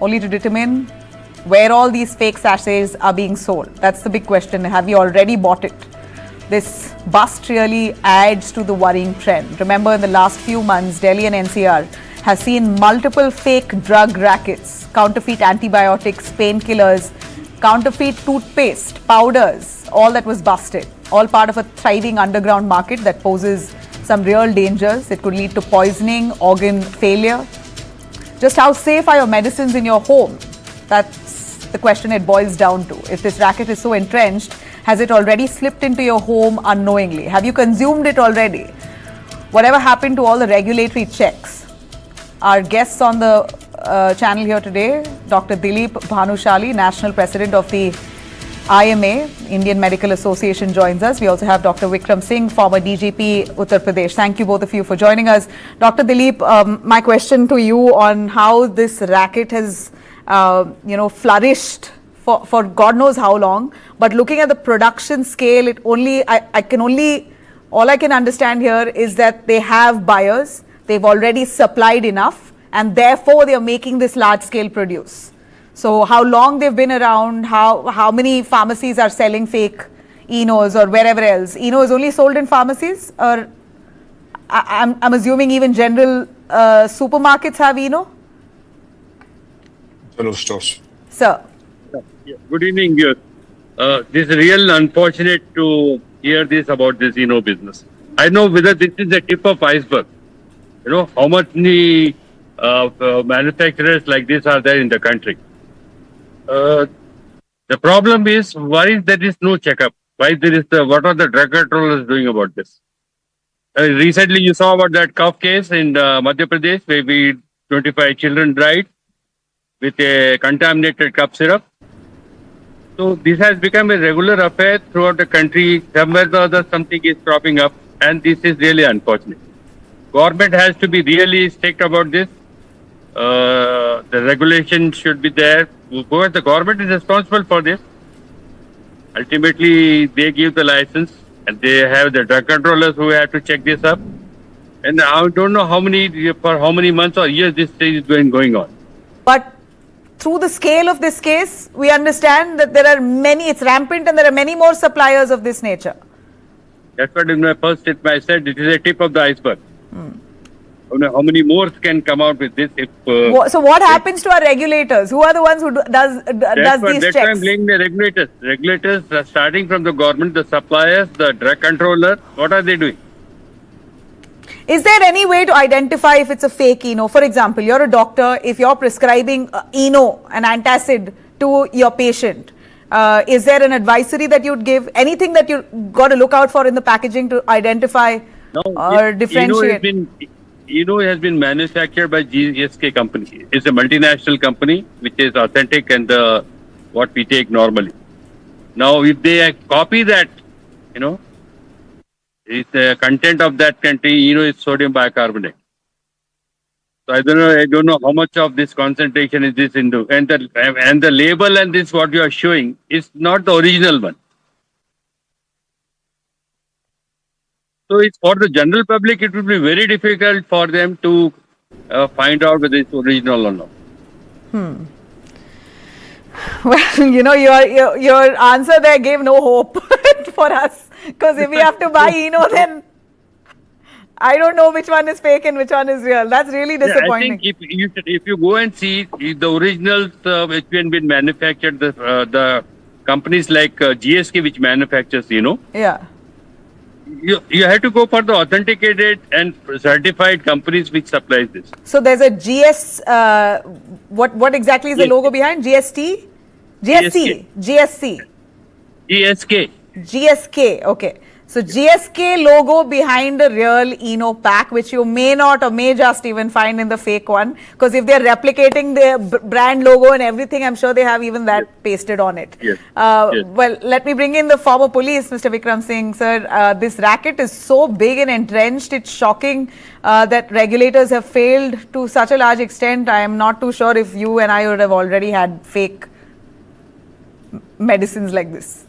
only to determine where all these fake sachets are being sold. That's the big question. Have you already bought it? This bust really adds to the worrying trend. Remember, in the last few months, Delhi and NCR has seen multiple fake drug rackets, counterfeit antibiotics, painkillers, counterfeit toothpaste, powders, all that was busted. All part of a thriving underground market that poses some real dangers. It could lead to poisoning, organ failure. Just how safe are your medicines in your home? That's the question it boils down to. If this racket is so entrenched, has it already slipped into your home unknowingly? Have you consumed it already? Whatever happened to all the regulatory checks? Our guests on the channel here today, Dr. Dilip Bhanushali, National President of the IMA, Indian Medical Association, joins us. We also have Dr. Vikram Singh, former DGP, Uttar Pradesh. Thank you both of you for joining us. Dr. Dilip, my question to you on how this racket has, flourished for God knows how long. But looking at the production scale, all I can understand here is that they have buyers. They've already supplied enough, and therefore they are making this large-scale produce. So how long they've been around, how many pharmacies are selling fake Enos or wherever else? Eno is only sold in pharmacies, or I'm assuming even general supermarkets have Eno? Hello, stores. Sir. Yeah. Good evening, dear. This is real unfortunate to hear this about this Eno business. I know whether this is the tip of iceberg. You know how many manufacturers like this are there in the country. The problem is why there is no checkup. Why there is what are the drug controllers doing about this? Recently, you saw about that cough case in Madhya Pradesh, where 25 children died with a contaminated cough syrup. So this has become a regular affair throughout the country. Somewhere or other, something is cropping up, and this is really unfortunate. Government has to be really strict about this. The regulation should be there. Because the government is responsible for this. Ultimately, they give the license, and they have the drug controllers who have to check this up. And I don't know for how many months or years this thing is going on. But through the scale of this case, we understand that there are many, it's rampant, and there are many more suppliers of this nature. That's what in my first statement I said, it is a tip of the iceberg. How many more can come out with this? So what happens to our regulators? Who are the ones who does these checks? That's why I'm blaming the regulators. Regulators, starting from the government, the suppliers, the drug controller, what are they doing? Is there any way to identify if it's a fake Eno? For example, you're a doctor. If you're prescribing Eno, an antacid, to your patient, is there an advisory that you'd give? Anything that you got to look out for in the packaging to identify or differentiate? Eno has been manufactured by GSK company. It's a multinational company which is authentic and what we take normally. Now, if they copy that, it's the content of that country, is sodium bicarbonate. So I don't know how much of this concentration is this into, and the label and this what you are showing is not the original one. So it's for the general public, it will be very difficult for them to find out whether it's original or not. Well, your answer there gave no hope for us. Because if we have to buy Eno, then I don't know which one is fake and which one is real. That's really disappointing. Yeah, I think if you go and see the originals which have been manufactured, the companies like GSK which manufactures, Yeah. You have to go for the authenticated and certified companies which supplies this. So there's a GS, what exactly is the logo behind? GST? GSC? GSC? GSK. GSK, okay. So GSK logo behind the real Eno pack, which you may not or may just even find in the fake one. Because if they're replicating the brand logo and everything, I'm sure they have even that pasted on it. Yes. Well, let me bring in the former police, Mr. Vikram Singh. Sir, this racket is so big and entrenched, it's shocking that regulators have failed to such a large extent. I am not too sure if you and I would have already had fake medicines like this.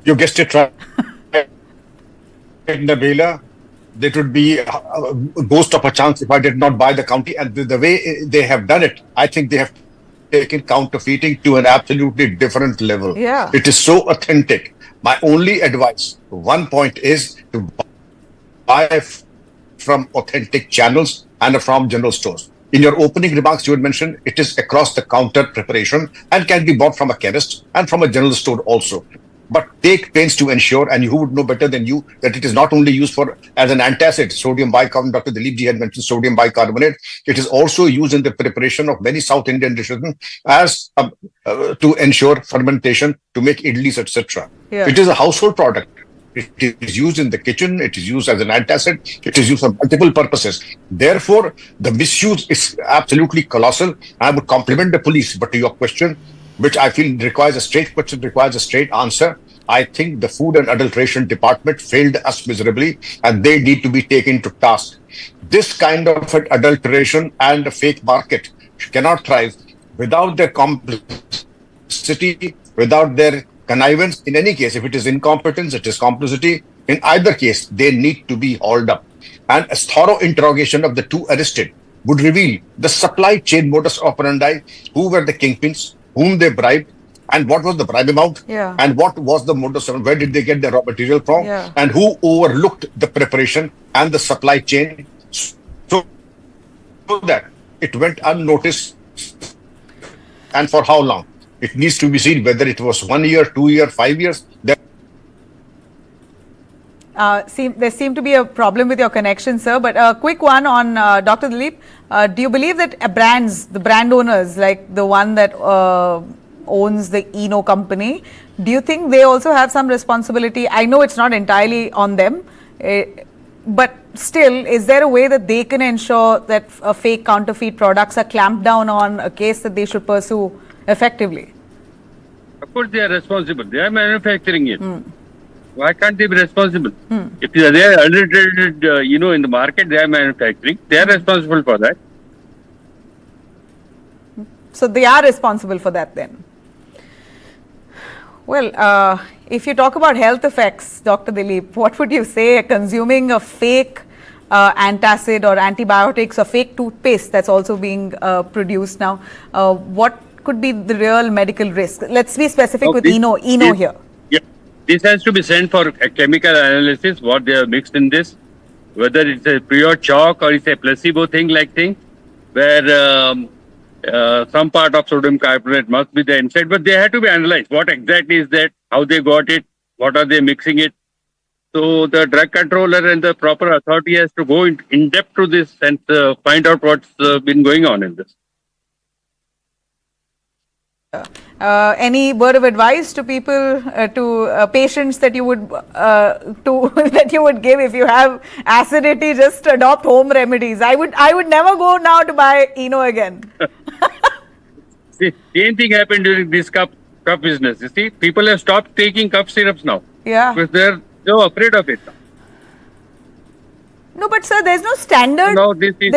You guessed it right. Nabila, there would be a ghost of a chance if I did not buy the county. And the way they have done it, I think they have taken counterfeiting to an absolutely different level. Yeah. It is so authentic. My only advice, one point, is to buy from authentic channels and from general stores. In your opening remarks, you had mentioned it is across the counter preparation and can be bought from a chemist and from a general store also. But take pains to ensure, and who would know better than you, that it is not only used as an antacid, sodium bicarbonate. Dr. Dilip ji had mentioned sodium bicarbonate. It is also used in the preparation of many South Indian dishes as to ensure fermentation, to make idlis, etc. Yeah. It is a household product. It is used in the kitchen. It is used as an antacid. It is used for multiple purposes. Therefore, the misuse is absolutely colossal. I would compliment the police. But to your question, which I feel requires a straight question, requires a straight answer, I think the Food and Adulteration Department failed us miserably, and they need to be taken to task. This kind of adulteration and a fake market cannot thrive without their complicity, without their connivance. In any case, if it is incompetence, it is complicity. In either case, they need to be hauled up. And a thorough interrogation of the two arrested would reveal the supply chain modus operandi, who were the kingpins, whom they bribed, and what was the bribe amount, and what was the modus operandi, where did they get their raw material from, and who overlooked the preparation and the supply chain so that it went unnoticed, and for how long. It needs to be seen whether it was 1 year, 2 years, 5 years. There seemed to be a problem with your connection, sir. But a quick one on Dr. Dilip. Do you believe that the brand owners, like the one that owns the Eno company, do you think they also have some responsibility? I know it's not entirely on them, but still, is there a way that they can ensure that fake counterfeit products are clamped down on, a case that they should pursue effectively? Of course, they are responsible. They are manufacturing it. Why can't they be responsible? If they are adulterated, in the market, they are manufacturing. They are responsible for that. So they are responsible for that then. Well, if you talk about health effects, Dr. Dilip, what would you say consuming a fake antacid or antibiotics or fake toothpaste that's also being produced now? What could be the real medical risk? Let's be specific with Eno here. Yeah, this has to be sent for a chemical analysis, what they have mixed in this, whether it's a pure chalk or it's a placebo thing, where some part of sodium carbonate must be there inside, but they have to be analyzed. What exactly is that? How they got it? What are they mixing it? So the drug controller and the proper authority has to go in depth to this and find out what's been going on in this. Any word of advice to people, to patients that you would that you would give if you have acidity? Just adopt home remedies. I would never go now to buy Eno again. See, same thing happened during this cup business. You see, people have stopped taking cough syrups now. Yeah. Because they're so afraid of it. No, but sir, there's no standard. No, this is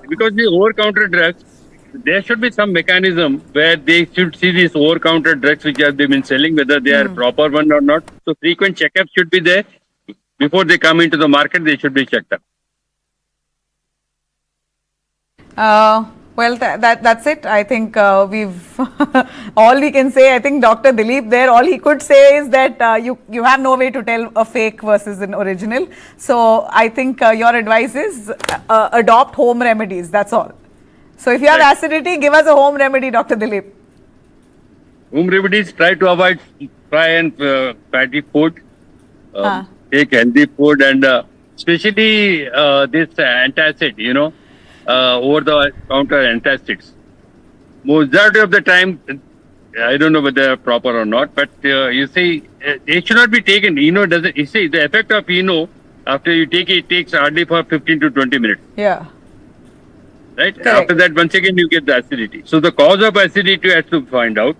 because the over-counter drugs. There should be some mechanism where they should see these over-counter drugs which have been selling, whether they are proper one or not. So frequent checkups should be there. Before they come into the market, they should be checked up. Well, that's it. I think we've all we can say. I think Dr. Dilip there, all he could say is that you have no way to tell a fake versus an original. So I think your advice is adopt home remedies. That's all. So if you have acidity, give us a home remedy, Dr. Dilip. Home remedies, try to avoid fatty food, take healthy food, and especially this antacid, over-the-counter antacids. Majority of the time, I don't know whether they are proper or not, but you see, it should not be taken. Doesn't. You see, the effect of after you take it takes hardly for 15 to 20 minutes. Yeah. Right? Correct. After that, once again, you get the acidity. So the cause of acidity has to find out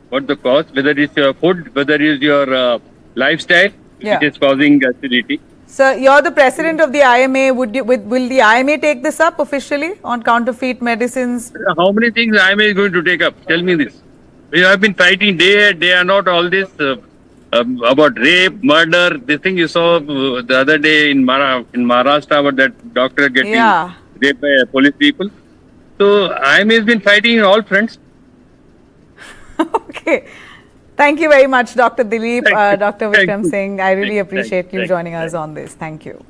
what the cause, whether it's your food, whether it's your lifestyle, it is causing acidity. Sir, you're the president of the IMA. Will the IMA take this up officially on counterfeit medicines? How many things the IMA is going to take up? Tell me this. We have been fighting day and not all this. about rape, murder. This thing you saw the other day in Maharashtra about that doctor getting raped by police people. So IMA has been fighting in all fronts. Okay. Thank you very much, Dr. Dilip, Dr. Vikram Singh. I really appreciate you joining us on this. Thank you.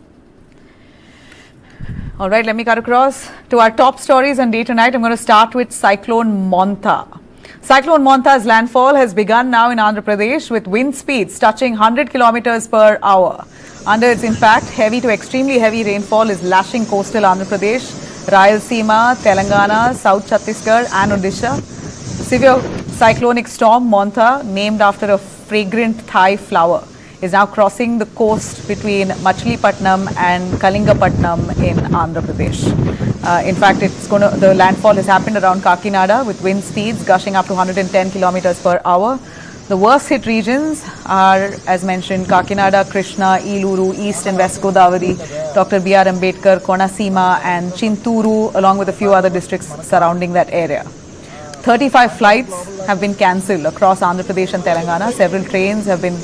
All right, let me cut across to our top stories on day tonight. I'm going to start with Cyclone Monta. Cyclone Monta's landfall has begun now in Andhra Pradesh with wind speeds touching 100 kilometers per hour. Under its impact, heavy to extremely heavy rainfall is lashing coastal Andhra Pradesh, Rayalaseema, Telangana, South Chhattisgarh and Odisha. Severe cyclonic storm Monta, named after a fragrant Thai flower, is now crossing the coast between Machilipatnam and Kalingapatnam in Andhra Pradesh. In fact, the landfall has happened around Kakinada with wind speeds gushing up to 110 kilometers per hour. The worst hit regions are, as mentioned, Kakinada, Krishna, Eluru, East and West Godavari, Dr. B.R. Ambedkar, Konaseema and Chinturu, along with a few other districts surrounding that area. 35 flights have been cancelled across Andhra Pradesh and Telangana. Several trains have been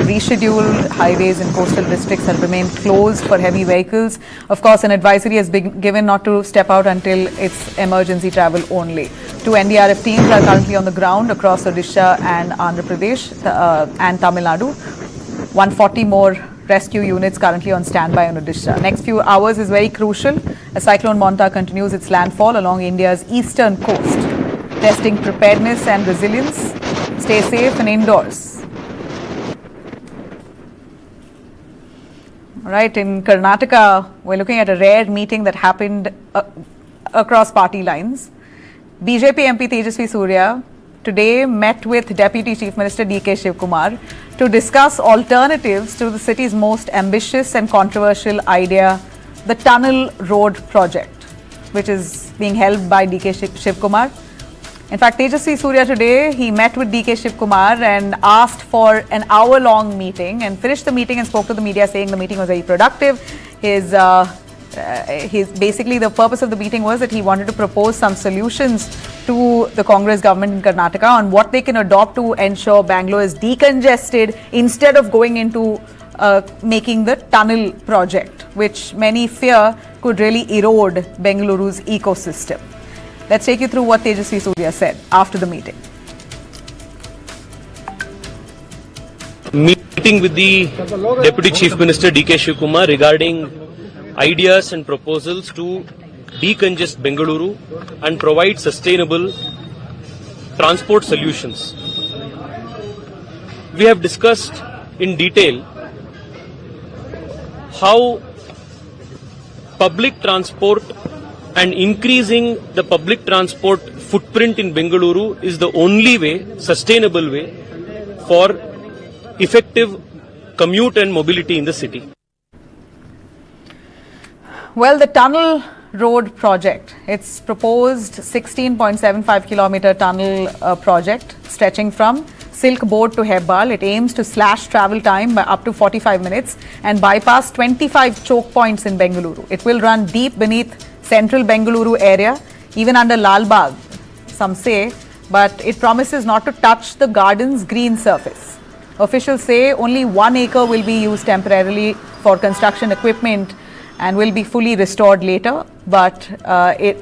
rescheduled. Highways in coastal districts have remained closed for heavy vehicles. Of course, an advisory has been given not to step out until it's emergency travel only. 2 NDRF teams are currently on the ground across Odisha and Andhra Pradesh and Tamil Nadu. 140 more rescue units currently on standby in Odisha. Next few hours is very crucial as Cyclone Monta continues its landfall along India's eastern coast. Testing preparedness and resilience. Stay safe and indoors. All right, in Karnataka, we're looking at a rare meeting that happened across party lines. BJP MP Tejasvi Surya today met with Deputy Chief Minister D.K. Shivkumar to discuss alternatives to the city's most ambitious and controversial idea, the tunnel road project, which is being held by D.K. Shivkumar. In fact, Tejasvi Surya today, he met with D.K. Shivkumar and asked for an hour-long meeting and finished the meeting and spoke to the media saying the meeting was very productive. Basically, the purpose of the meeting was that he wanted to propose some solutions to the Congress government in Karnataka on what they can adopt to ensure Bangalore is decongested instead of going into making the tunnel project, which many fear could really erode Bengaluru's ecosystem. Let's take you through what Tejasvi Surya said after the meeting. Meeting with the Deputy Chief Minister D.K. Shivkumar regarding ideas and proposals to decongest Bengaluru and provide sustainable transport solutions. We have discussed in detail how public transport and increasing the public transport footprint in Bengaluru is the only way, sustainable way, for effective commute and mobility in the city. Well, the tunnel road project, it's proposed 16.75 kilometer tunnel project stretching from Silk Board to Hebbal. It aims to slash travel time by up to 45 minutes and bypass 25 choke points in Bengaluru. It will run deep beneath central Bengaluru area, even under Lal Bagh, some say, but it promises not to touch the garden's green surface. Officials say only 1 acre will be used temporarily for construction equipment and will be fully restored later. But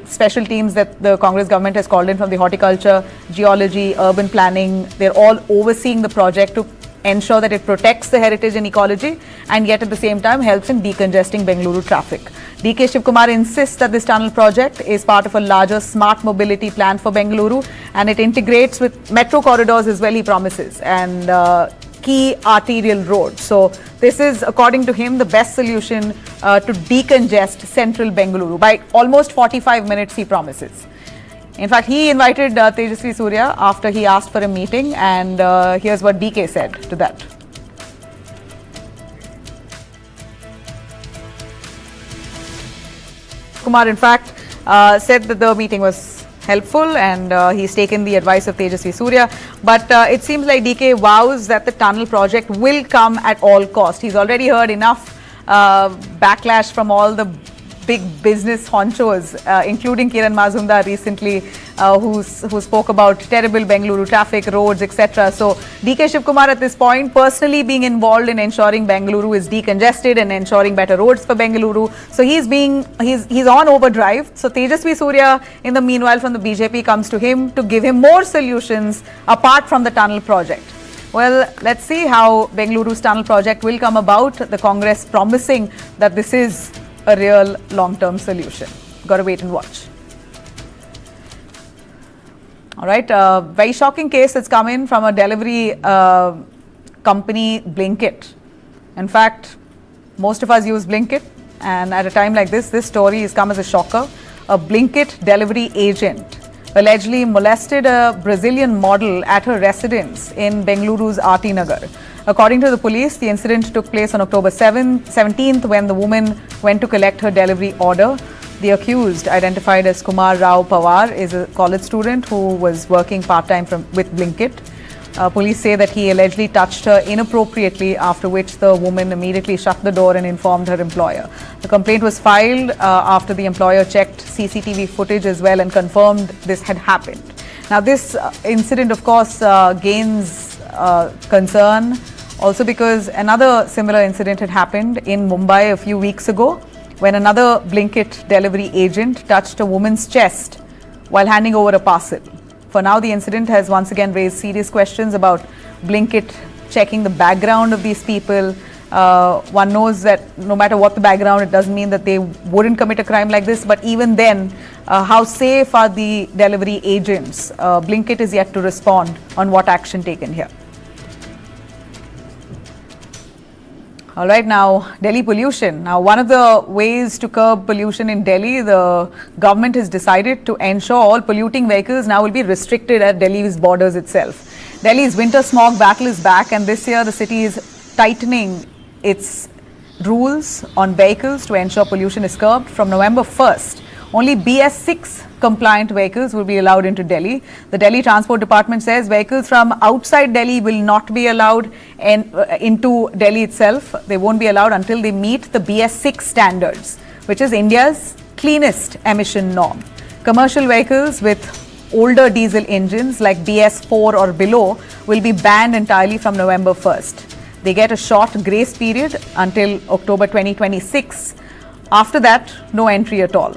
special teams that the Congress government has called in from the horticulture, geology, urban planning, they're all overseeing the project to ensure that it protects the heritage and ecology and yet at the same time helps in decongesting Bengaluru traffic. D.K. Shivkumar insists that this tunnel project is part of a larger smart mobility plan for Bengaluru and it integrates with metro corridors as well, he promises, and key arterial roads. So this is, according to him, the best solution to decongest central Bengaluru by almost 45 minutes, he promises. In fact, he invited Tejasvi Surya after he asked for a meeting, and here's what DK said to that. Kumar, in fact, said that the meeting was helpful and he's taken the advice of Tejasvi Surya. But it seems like DK vows that the tunnel project will come at all cost. He's already heard enough backlash from all the big business honchos, including Kiran Mazumdar recently, who spoke about terrible Bengaluru traffic, roads, etc. So DK Shivkumar at this point personally being involved in ensuring Bengaluru is decongested and ensuring better roads for Bengaluru. So he's on overdrive. So Tejasvi Surya, in the meanwhile, from the BJP comes to him to give him more solutions apart from the tunnel project. Well, let's see how Bengaluru's tunnel project will come about. The Congress promising that this is a real long-term solution. Got to wait and watch. All right, very shocking case that's come in from a delivery company, Blinkit. In fact, most of us use Blinkit, and at a time like this story has come as a shocker. A Blinkit delivery agent allegedly molested a Brazilian model at her residence in Bengaluru's RT Nagar. According to the police, the incident took place on October 17th when the woman went to collect her delivery order. The accused, identified as Kumar Rao Pawar, is a college student who was working part-time with Blinkit. Police say that he allegedly touched her inappropriately, after which the woman immediately shut the door and informed her employer. The complaint was filed after the employer checked CCTV footage as well and confirmed this had happened. Now, this incident, of course, gains concern also because another similar incident had happened in Mumbai a few weeks ago when another Blinkit delivery agent touched a woman's chest while handing over a parcel. For now, the incident has once again raised serious questions about Blinkit checking the background of these people. One knows that no matter what the background, it doesn't mean that they wouldn't commit a crime like this. But even then, how safe are the delivery agents? Blinkit is yet to respond on what action taken here. All right, now Delhi pollution. Now, one of the ways to curb pollution in Delhi, the government has decided to ensure all polluting vehicles now will be restricted at Delhi's borders itself. Delhi's winter smog battle is back, and this year the city is tightening its rules on vehicles to ensure pollution is curbed. From November 1st, only BS6 compliant vehicles will be allowed into Delhi. The Delhi Transport Department says vehicles from outside Delhi will not be allowed into Delhi itself. They won't be allowed until they meet the BS6 standards, which is India's cleanest emission norm. Commercial vehicles with older diesel engines like BS4 or below will be banned entirely from November 1st. They get a short grace period until October 2026. After that, no entry at all.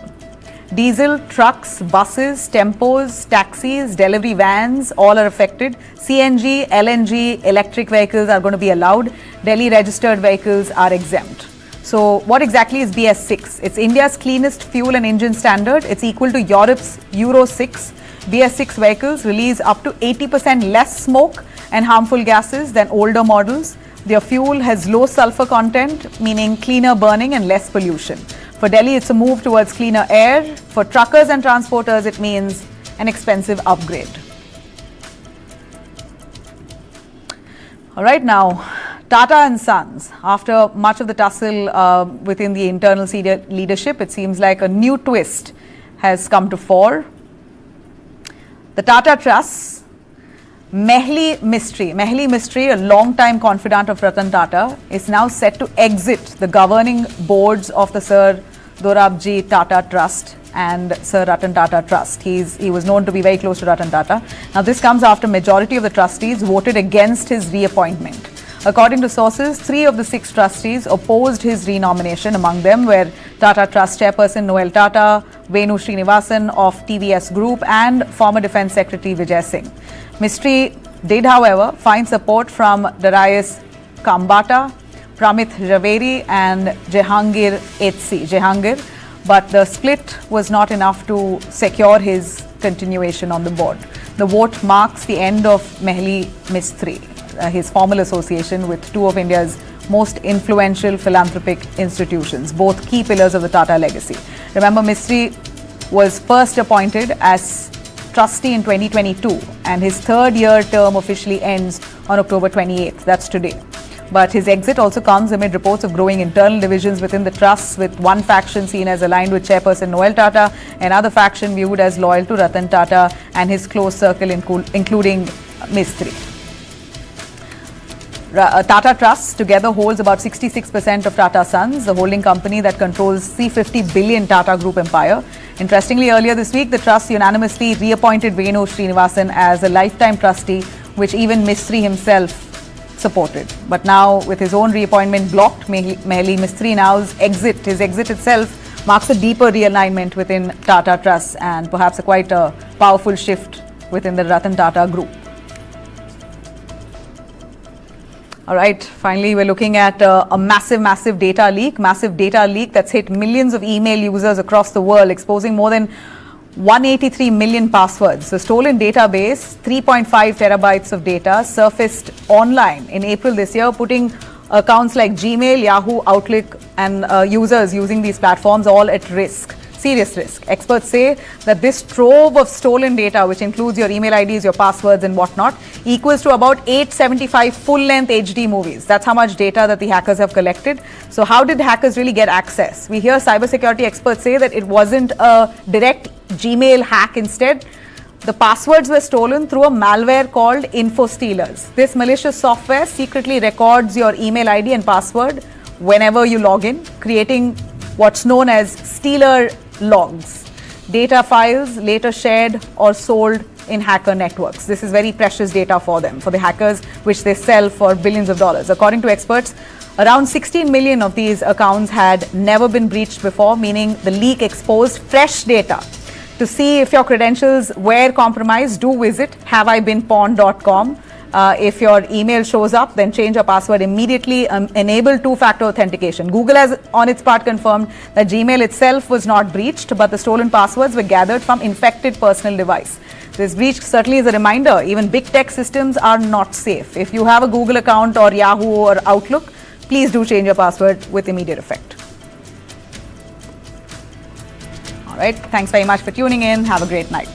Diesel, trucks, buses, tempos, taxis, delivery vans, all are affected. CNG, LNG, electric vehicles are going to be allowed. Delhi registered vehicles are exempt. So what exactly is BS6? It's India's cleanest fuel and engine standard. It's equal to Europe's Euro 6. BS6 vehicles release up to 80% less smoke and harmful gases than older models. Their fuel has low sulfur content, meaning cleaner burning and less pollution. For Delhi, it's a move towards cleaner air. For truckers and transporters, it means an expensive upgrade. All right, now, Tata and Sons. After much of the tussle within the internal senior leadership, it seems like a new twist has come to fore. The Tata Trusts, Mehli Mistry, a long-time confidant of Ratan Tata, is now set to exit the governing boards of the Sir Dorabji Tata Trust and Sir Ratan Tata Trust. He was known to be very close to Ratan Tata. Now, this comes after majority of the trustees voted against his reappointment. According to sources, 3 of the 6 trustees opposed his renomination. Among them were Tata Trust Chairperson Noel Tata, Venu Srinivasan of TVS Group, and former Defence Secretary Vijay Singh. Mistry did, however, find support from Darius Kambata, Pramit Javeri and Jehangir, but the split was not enough to secure his continuation on the board. The vote marks the end of Mehli Mistry, his formal association with 2 of India's most influential philanthropic institutions, both key pillars of the Tata legacy. Remember, Mistry was first appointed as trustee in 2022, and his 3rd-year term officially ends on October 28th. That's today. But his exit also comes amid reports of growing internal divisions within the trusts, with one faction seen as aligned with Chairperson Noel Tata, another faction viewed as loyal to Ratan Tata and his close circle, including Mistry. Tata Trusts together holds about 66% of Tata Sons, the holding company that controls the 50 billion Tata Group empire. Interestingly, earlier this week, the trust unanimously reappointed Venu Srinivasan as a lifetime trustee, which even Mistry himself supported. But now, with his own reappointment blocked, Mehli Mistry now's his exit itself marks a deeper realignment within Tata Trusts and perhaps quite a powerful shift within the Ratan Tata Group. All right, finally, we're looking at a massive data leak that's hit millions of email users across the world, exposing more than 183 million passwords. The stolen database, 3.5 terabytes of data, surfaced online in April this year, putting accounts like Gmail, Yahoo, Outlook, and users using these platforms all at risk. Serious risk. Experts say that this trove of stolen data, which includes your email IDs, your passwords and whatnot, equals to about 875 full-length HD movies. That's how much data that the hackers have collected. So how did hackers really get access? We hear cybersecurity experts say that it wasn't a direct Gmail hack. Instead, the passwords were stolen through a malware called InfoStealers. This malicious software secretly records your email ID and password whenever you log in, creating what's known as stealer logs, data files later shared or sold in hacker networks. This is very precious data for them, for the hackers, which they sell for billions of dollars. According to experts, around 16 million of these accounts had never been breached before, meaning the leak exposed fresh data. To see if your credentials were compromised, do visit haveibeenpawned.com. If your email shows up, then change your password immediately. Enable two-factor authentication. Google has on its part confirmed that Gmail itself was not breached, but the stolen passwords were gathered from infected personal device. This breach certainly is a reminder, even big tech systems are not safe. If you have a Google account or Yahoo or Outlook, please do change your password with immediate effect. All right, thanks very much for tuning in. Have a great night.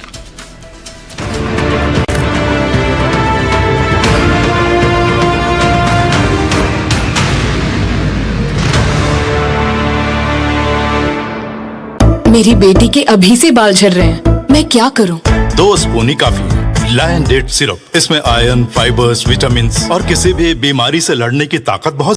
मेरी बेटी के अभी से बाल झड़ रहे हैं, मैं क्या करूं? 2 स्पून ही काफी है। लायन डेट सिरप, इसमें आयरन, फाइबर्स, विटामिन्स और किसी भी बीमारी से लड़ने की ताकत बहुत